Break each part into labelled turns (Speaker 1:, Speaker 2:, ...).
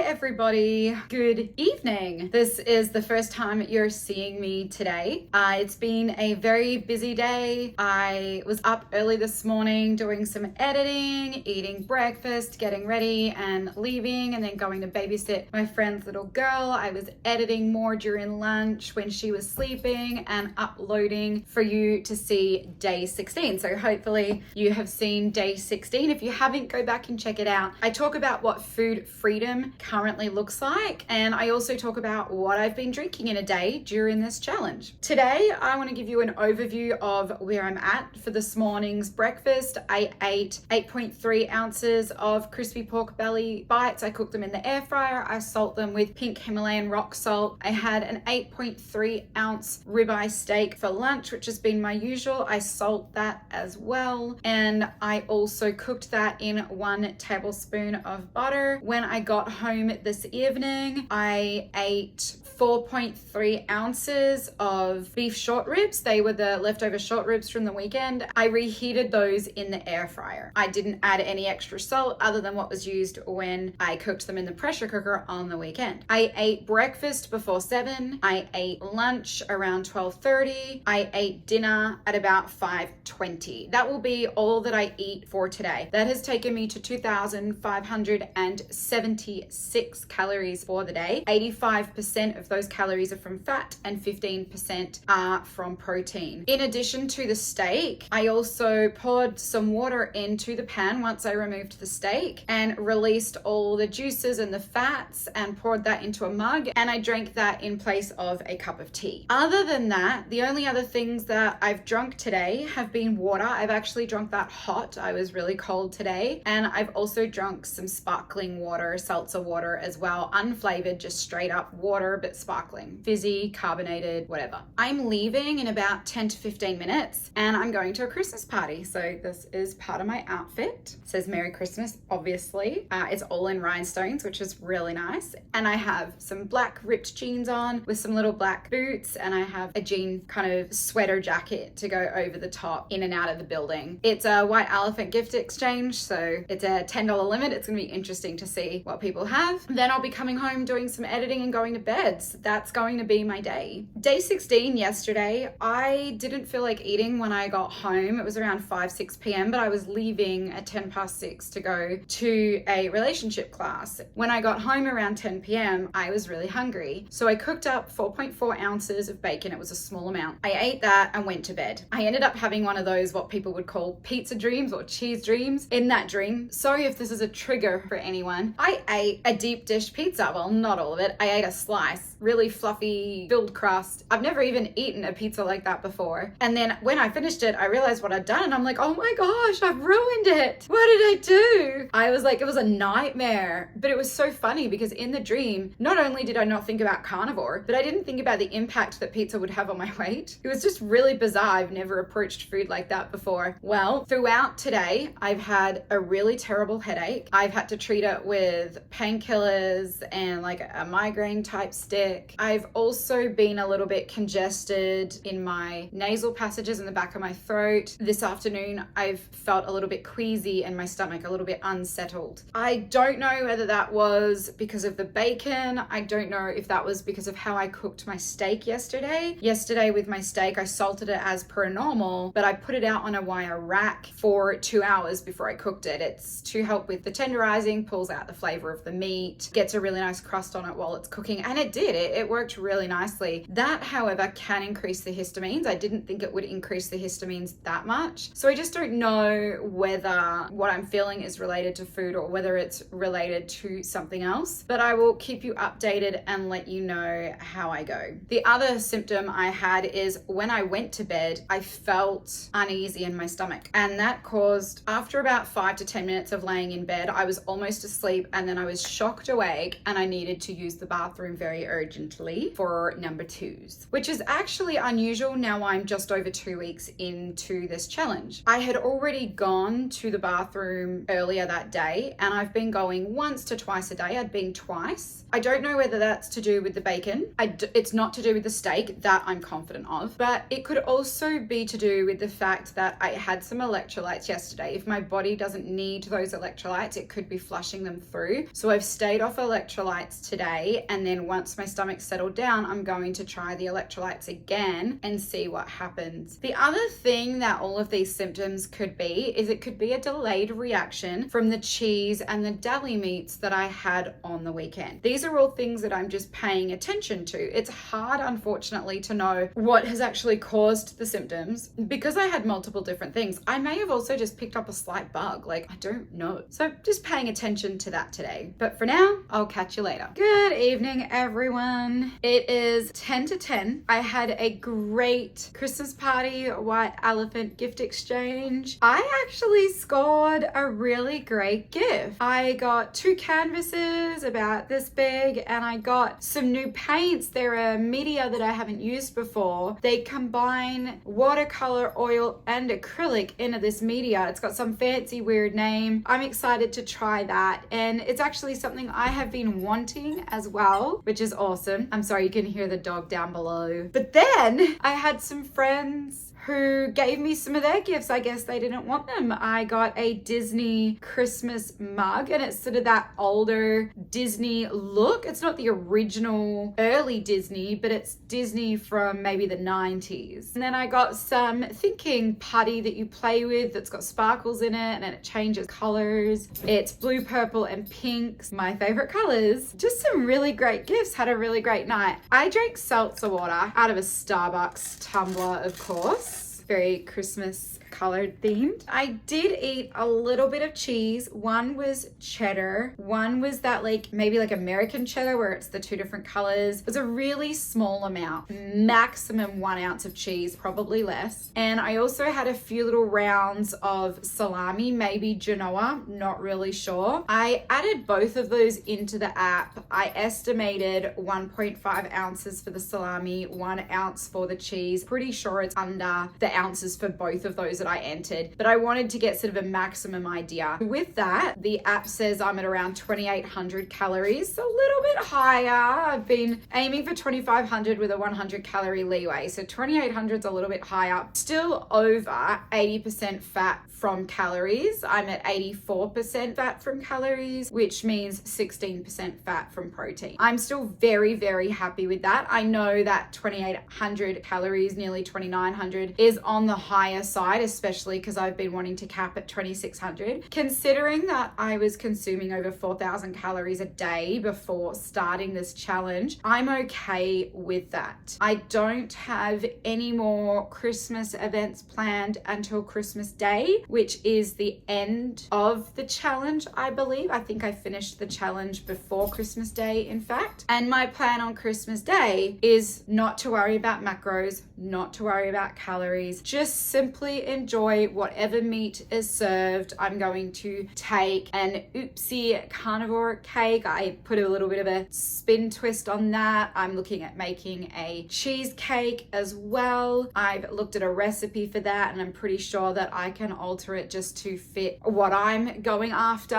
Speaker 1: everybody. Good evening. This is the first time you're seeing me today. It's been a very busy day. I was up early this morning doing some editing, eating breakfast, getting ready and leaving, and then going to babysit my friend's little girl. I was editing more during lunch when she was sleeping and uploading for you to see day 16. So hopefully you have seen day 16. If you haven't, go back and check it out. I talk about what food freedom currently looks like, and I also talk about what I've been drinking in a day during this challenge. Today, I want to give you an overview of where I'm at for this morning's breakfast. I ate 8.3 ounces of crispy pork belly bites. I cooked them in the air fryer. I salt them with pink Himalayan rock salt. I had an 8.3 ounce ribeye steak for lunch, which has been my usual. I salt that as well. And I also cooked that in 1 tablespoon of butter. When I got home this evening, I ate 4.3 ounces of beef short ribs. They were the leftover short ribs from the weekend. I reheated those in the air fryer. I didn't add any extra salt other than what was used when I cooked them in the pressure cooker on the weekend. I ate breakfast before 7. I ate lunch around 12:30. I ate dinner at about 5:20. That will be all that I eat for today. That has taken me to 2,576 calories for the day. 85% of those calories are from fat and 15% are from protein. In addition to the steak, I also poured some water into the pan once I removed the steak and released all the juices and the fats and poured that into a mug, and I drank that in place of a cup of tea. Other than that, the only other things that I've drunk today have been water. I've actually drunk that hot. I was really cold today. And I've also drunk some sparkling water, seltzer water as well, unflavored, just straight up water, but sparkling, fizzy, carbonated, whatever. I'm leaving in about 10 to 15 minutes and I'm going to a Christmas party. So this is part of my outfit. It says Merry Christmas, obviously. It's all in rhinestones, which is really nice. And I have some black ripped jeans on with some little black boots, and I have a jean kind of sweater jacket to go over the top in and out of the building. It's a White Elephant gift exchange, so it's a $10 limit. It's gonna be interesting to see what people have. Then I'll be coming home, doing some editing and going to bed. So that's going to be my day. Day 16 yesterday, I didn't feel like eating when I got home. It was around 6 p.m., but I was leaving at 6:10 to go to a relationship class. When I got home around 10 p.m., I was really hungry. So I cooked up 4.4 ounces of bacon. It was a small amount. I ate that and went to bed. I ended up having one of those, what people would call pizza dreams or cheese dreams. In that dream, sorry if this is a trigger for anyone, I ate a deep dish pizza. Well, not all of it. I ate a slice, really fluffy, filled crust. I've never even eaten a pizza like that before. And then when I finished it, I realized what I'd done and I'm like, oh my gosh, I've ruined it. What did I do? I was like, it was a nightmare. But it was so funny because in the dream, not only did I not think about carnivore, but I didn't think about the impact that pizza would have on my weight. It was just really bizarre. I've never approached food like that before. Well, throughout today, I've had a really terrible headache. I've had to treat it with painkillers and like a migraine type stick. I've also been a little bit congested in my nasal passages in the back of my throat. This afternoon, I've felt a little bit queasy in my stomach, a little bit unsettled. I don't know whether that was because of the bacon. I don't know if that was because of how I cooked my steak yesterday. Yesterday with my steak, I salted it as per normal, but I put it out on a wire rack for 2 hours before I cooked it. It's to help with the tenderizing, pulls out the flavor of the meat, gets a really nice crust on it while it's cooking, and it did. It worked really nicely. That, however, can increase the histamines. I didn't think it would increase the histamines that much. So I just don't know whether what I'm feeling is related to food or whether it's related to something else, but I will keep you updated and let you know how I go. The other symptom I had is when I went to bed, I felt uneasy in my stomach, and that caused, after about 5 to 10 minutes of laying in bed, I was almost asleep, and then I was shocked awake and I needed to use the bathroom very urgently for number 2s, which is actually unusual. Now I'm just over 2 weeks into this challenge. I had already gone to the bathroom earlier that day, and I've been going once to twice a day. I'd been twice. I don't know whether that's to do with the bacon. It's not to do with the steak, that I'm confident of, but it could also be to do with the fact that I had some electrolytes yesterday. If my body doesn't need those electrolytes, it could be flushing them through. So I've stayed off electrolytes today, and then once my stomach settled down, I'm going to try the electrolytes again and see what happens. The other thing that all of these symptoms could be is it could be a delayed reaction from the cheese and the deli meats that I had on the weekend. These are all things that I'm just paying attention to. It's hard, unfortunately, to know what has actually caused the symptoms because I had multiple different things. I may have also just picked up a slight bug, like I don't know. So just paying attention to that today. But for now, I'll catch you later. Good evening, everyone. It is 10 to 10. I had a great Christmas party, white elephant gift exchange. I actually scored a really great gift. I got 2 canvases about this big, and I got some new paints. They're a media that I haven't used before. They combine watercolor, oil, and acrylic into this media. It's got some fancy weird name. I'm excited to try that, and it's actually something I have been wanting as well, which is awesome. I'm sorry, you can hear the dog down below. But then I had some friends who gave me some of their gifts. I guess they didn't want them. I got a Disney Christmas mug, and it's sort of that older Disney look. It's not the original early Disney, but it's Disney from maybe the 90s. And then I got some thinking putty that you play with that's got sparkles in it, and it changes colors. It's blue, purple, and pink, my favorite colors. Just some really great gifts. Had a really great night. I drank seltzer water out of a Starbucks tumbler, of course. Very Christmas colored themed. I did eat a little bit of cheese. One was cheddar. One was that maybe American cheddar where it's the 2 different colors. It was a really small amount, maximum 1 ounce of cheese, probably less. And I also had a few little rounds of salami, maybe Genoa, not really sure. I added both of those into the app. I estimated 1.5 ounces for the salami, 1 ounce for the cheese. Pretty sure it's under the ounces for both of those that I entered, but I wanted to get sort of a maximum idea. With that, the app says I'm at around 2,800 calories, so a little bit higher. I've been aiming for 2,500 with a 100 calorie leeway, so 2,800 is a little bit higher. Still over 80% fat from calories. I'm at 84% fat from calories, which means 16% fat from protein. I'm still very, very happy with that. I know that 2,800 calories, nearly 2,900, is on the higher side, especially because I've been wanting to cap at 2,600. Considering that I was consuming over 4,000 calories a day before starting this challenge, I'm okay with that. I don't have any more Christmas events planned until Christmas Day, which is the end of the challenge, I believe. I think I finished the challenge before Christmas Day, in fact. And my plan on Christmas Day is not to worry about macros, not to worry about calories, just simply enjoy whatever meat is served. I'm going to take an oopsie carnivore cake. I put a little bit of a spin twist on that. I'm looking at making a cheesecake as well. I've looked at a recipe for that, and I'm pretty sure that I can alter it just to fit what I'm going after.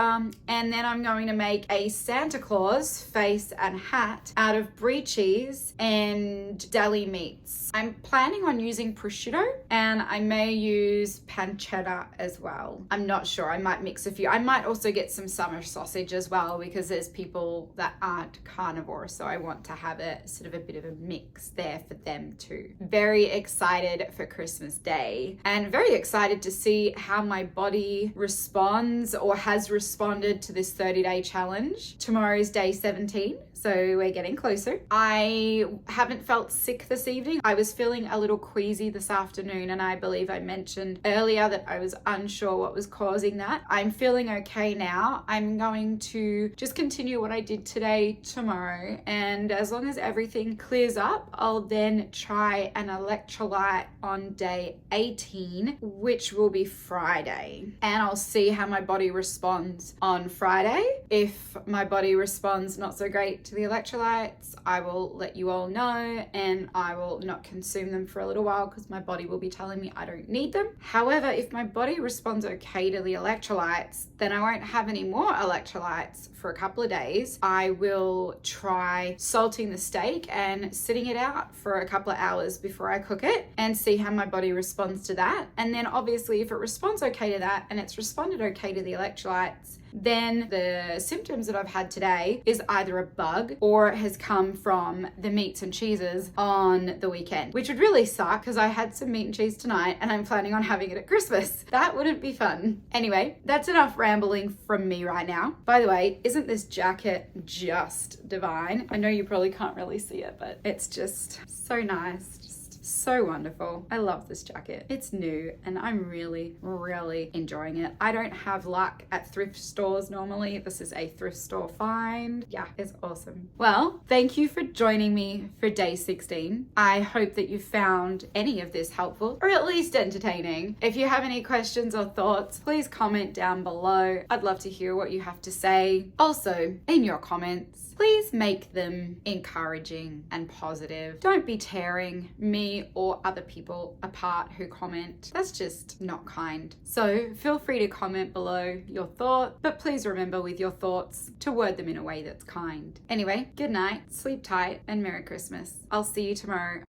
Speaker 1: And then I'm going to make a Santa Claus face and hat out of brie cheese and deli meats. I'm planning on using prosciutto, and I may use pancetta as well. I'm not sure. I might mix a few. I might also get some summer sausage as well, because there's people that aren't carnivore, so I want to have a sort of a bit of a mix there for them too. Very excited for Christmas Day, and very excited to see how my body responds or has responded to this 30-day challenge. Tomorrow's day 17. So we're getting closer. I haven't felt sick this evening. I was feeling a little queasy this afternoon, and I believe I mentioned earlier that I was unsure what was causing that. I'm feeling okay now. I'm going to just continue what I did today, tomorrow, and as long as everything clears up, I'll then try an electrolyte on day 18, which will be Friday. And I'll see how my body responds on Friday. If my body responds not so great to the electrolytes, I will let you all know, and I will not consume them for a little while because my body will be telling me I don't need them. However, if my body responds okay to the electrolytes, then I won't have any more electrolytes for a couple of days. I will try salting the steak and sitting it out for a couple of hours before I cook it and see how my body responds to that. And then obviously if it responds okay to that and it's responded okay to the electrolytes, then the symptoms that I've had today is either a bug or it has come from the meats and cheeses on the weekend, which would really suck because I had some meat and cheese tonight and I'm planning on having it at Christmas. That wouldn't be fun. Anyway, that's enough rambling from me right now. By the way, isn't this jacket just divine? I know you probably can't really see it, but it's just so nice. So wonderful. I love this jacket. It's new and I'm really, really enjoying it. I don't have luck at thrift stores normally. This is a thrift store find. Yeah, it's awesome. Well, thank you for joining me for day 16. I hope that you found any of this helpful or at least entertaining. If you have any questions or thoughts, please comment down below. I'd love to hear what you have to say. Also, in your comments, please make them encouraging and positive. Don't be tearing me or other people apart who comment. That's just not kind. So feel free to comment below your thought, but please remember with your thoughts to word them in a way that's kind. Anyway, good night, sleep tight, and Merry Christmas. I'll see you tomorrow.